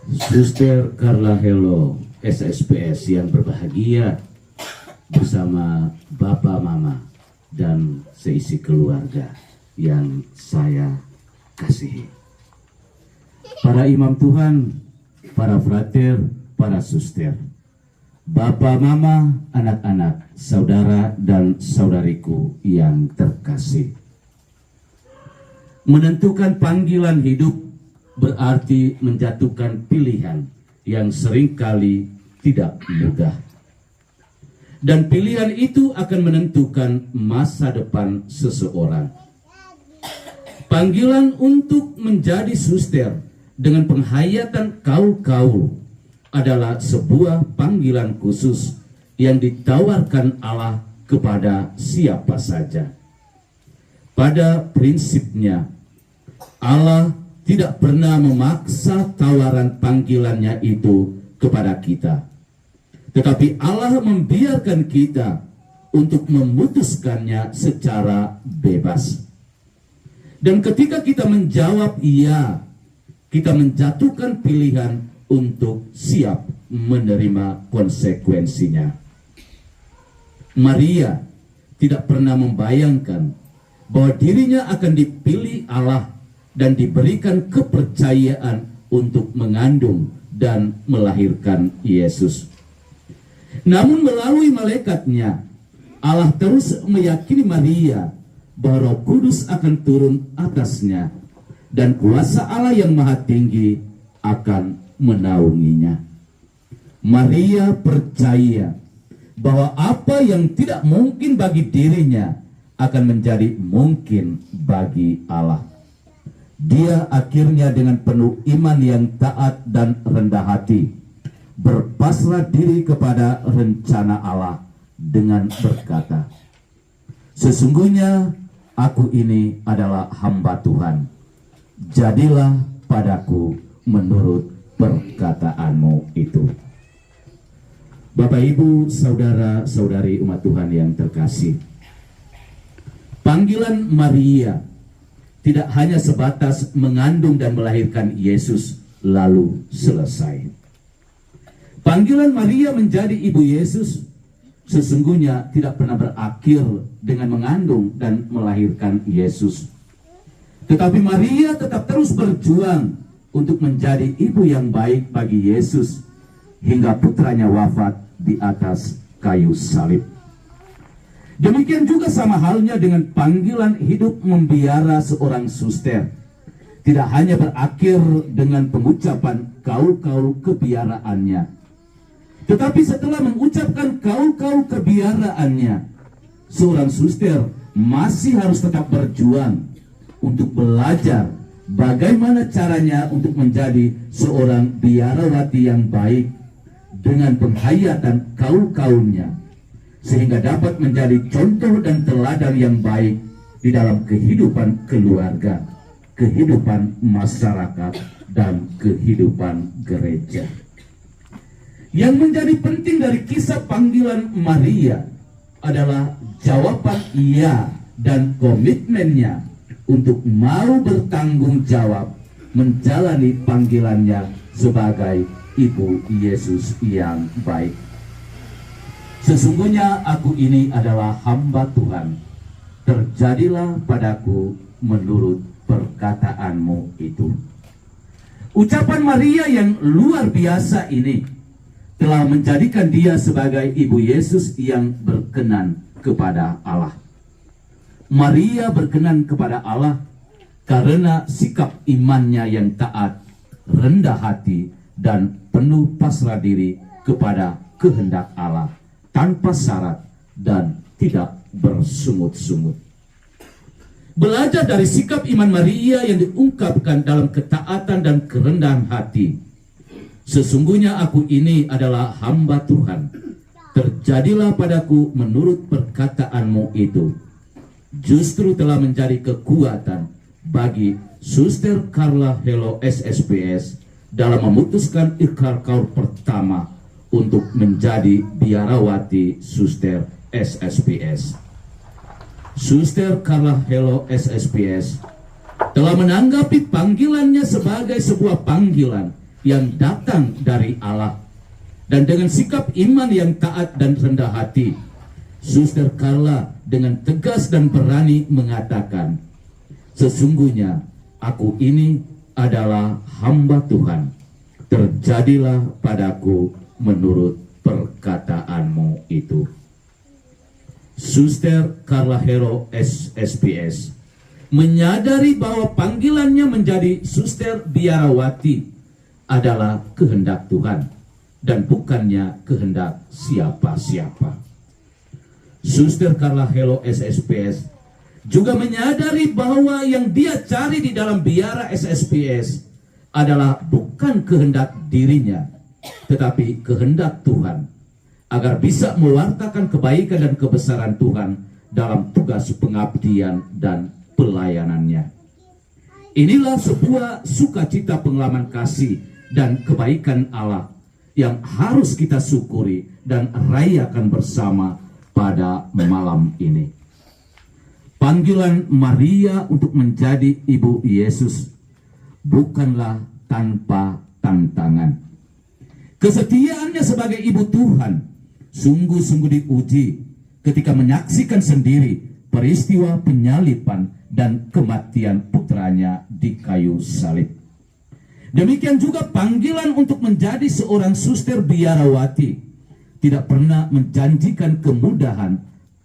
Suster Carla Hello SSPS yang berbahagia bersama Bapak Mama dan seisi keluarga yang saya kasihi. Para imam Tuhan, para frater, para suster, Bapak Mama, anak-anak, saudara dan saudariku yang terkasih. Menentukan panggilan hidup berarti menjatuhkan pilihan yang seringkali tidak mudah. Dan pilihan itu akan menentukan masa depan seseorang. Panggilan untuk menjadi suster dengan penghayatan kaul-kaul adalah sebuah panggilan khusus yang ditawarkan Allah kepada siapa saja. Pada prinsipnya, Allah tidak pernah memaksa tawaran panggilannya itu kepada kita. Tetapi Allah membiarkan kita untuk memutuskannya secara bebas. Dan ketika kita menjawab iya, kita menjatuhkan pilihan untuk siap menerima konsekuensinya. Maria tidak pernah membayangkan bahwa dirinya akan dipilih Allah dan diberikan kepercayaan untuk mengandung dan melahirkan Yesus. Namun melalui malaikatnya, Allah terus meyakini Maria bahwa Roh Kudus akan turun atasnya dan kuasa Allah yang Maha Tinggi akan menaunginya. Maria percaya bahwa apa yang tidak mungkin bagi dirinya akan menjadi mungkin bagi Allah. Dia akhirnya dengan penuh iman yang taat dan rendah hati berpasrah diri kepada rencana Allah dengan berkata, "Sesungguhnya aku ini adalah hamba Tuhan. Jadilah padaku menurut perkataanmu itu." Bapak, Ibu, saudara-saudari umat Tuhan yang terkasih, panggilan Maria tidak hanya sebatas mengandung dan melahirkan Yesus lalu selesai. Panggilan Maria menjadi ibu Yesus sesungguhnya tidak pernah berakhir dengan mengandung dan melahirkan Yesus. Tetapi Maria tetap terus berjuang untuk menjadi ibu yang baik bagi Yesus hingga putranya wafat di atas kayu salib. Demikian juga sama halnya dengan panggilan hidup membiara seorang suster. Tidak hanya berakhir dengan pengucapan kaul-kaul kebiaraannya. Tetapi setelah mengucapkan kaul-kaul kebiaraannya, seorang suster masih harus tetap berjuang untuk belajar bagaimana caranya untuk menjadi seorang biarawati yang baik dengan penghayatan kaul-kaulnya, sehingga dapat menjadi contoh dan teladan yang baik di dalam kehidupan keluarga, kehidupan masyarakat, dan kehidupan gereja. Yang menjadi penting dari kisah panggilan Maria adalah jawaban iya dan komitmennya untuk mau bertanggung jawab menjalani panggilannya sebagai ibu Yesus yang baik. "Sesungguhnya aku ini adalah hamba Tuhan. Terjadilah padaku menurut perkataanmu itu." Ucapan Maria yang luar biasa ini telah menjadikan dia sebagai ibu Yesus yang berkenan kepada Allah. Maria berkenan kepada Allah karena sikap imannya yang taat, rendah hati, dan penuh pasrah diri kepada kehendak Allah, tanpa syarat dan tidak bersungut-sungut. Belajar dari sikap iman Maria yang diungkapkan dalam ketaatan dan kerendahan hati. "Sesungguhnya aku ini adalah hamba Tuhan. Terjadilah padaku menurut perkataanmu itu." Justru telah menjadi kekuatan bagi Suster Carla Hello SSPS dalam memutuskan ikrar kaul pertama untuk menjadi biarawati Suster SSPS. Suster Carla Hello SSPS telah menanggapi panggilannya sebagai sebuah panggilan yang datang dari Allah. Dan dengan sikap iman yang taat dan rendah hati, Suster Carla dengan tegas dan berani mengatakan, sesungguhnya aku ini adalah hamba Tuhan. Terjadilah padaku menurut perkataanmu itu. Suster Carla Hero SSPS menyadari bahwa panggilannya menjadi suster biarawati adalah kehendak Tuhan dan bukannya kehendak siapa-siapa. Suster Carla Hero SSPS juga menyadari bahwa yang dia cari di dalam biara SSPS adalah bukan kehendak dirinya, tetapi kehendak Tuhan, agar bisa mewartakan kebaikan dan kebesaran Tuhan dalam tugas pengabdian dan pelayanannya. Inilah sebuah sukacita pengalaman kasih dan kebaikan Allah yang harus kita syukuri dan rayakan bersama pada malam ini. Panggilan Maria untuk menjadi ibu Yesus bukanlah tanpa tantangan. Kesetiaannya sebagai ibu Tuhan sungguh-sungguh diuji ketika menyaksikan sendiri peristiwa penyaliban dan kematian putranya di kayu salib. Demikian juga panggilan untuk menjadi seorang suster biarawati tidak pernah menjanjikan kemudahan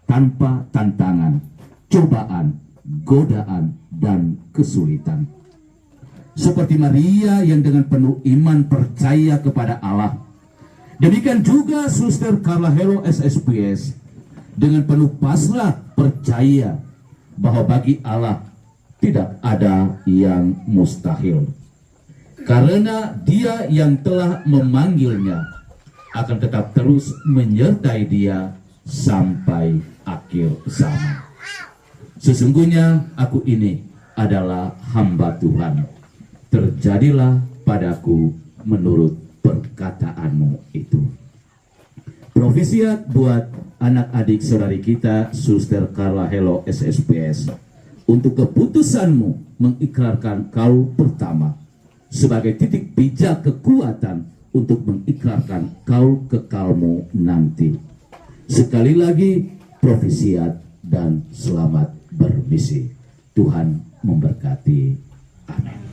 tanpa tantangan, cobaan, godaan, dan kesulitan. Seperti Maria yang dengan penuh iman percaya kepada Allah, demikian juga Suster Carla Hero SSPS dengan penuh pasrah percaya bahwa bagi Allah tidak ada yang mustahil. Karena Dia yang telah memanggilnya akan tetap terus menyertai dia sampai akhir zaman. Sesungguhnya aku ini adalah hamba Tuhan. Terjadilah padaku menurut perkataanmu itu. Profisiat buat anak-adik saudari kita Suster Carla Hero SSPS untuk keputusanmu mengikrarkan kaul pertama sebagai titik pijak kekuatan untuk mengikrarkan kaul kekalmu nanti. Sekali lagi profisiat dan selamat bermisi. Tuhan memberkati. Amin.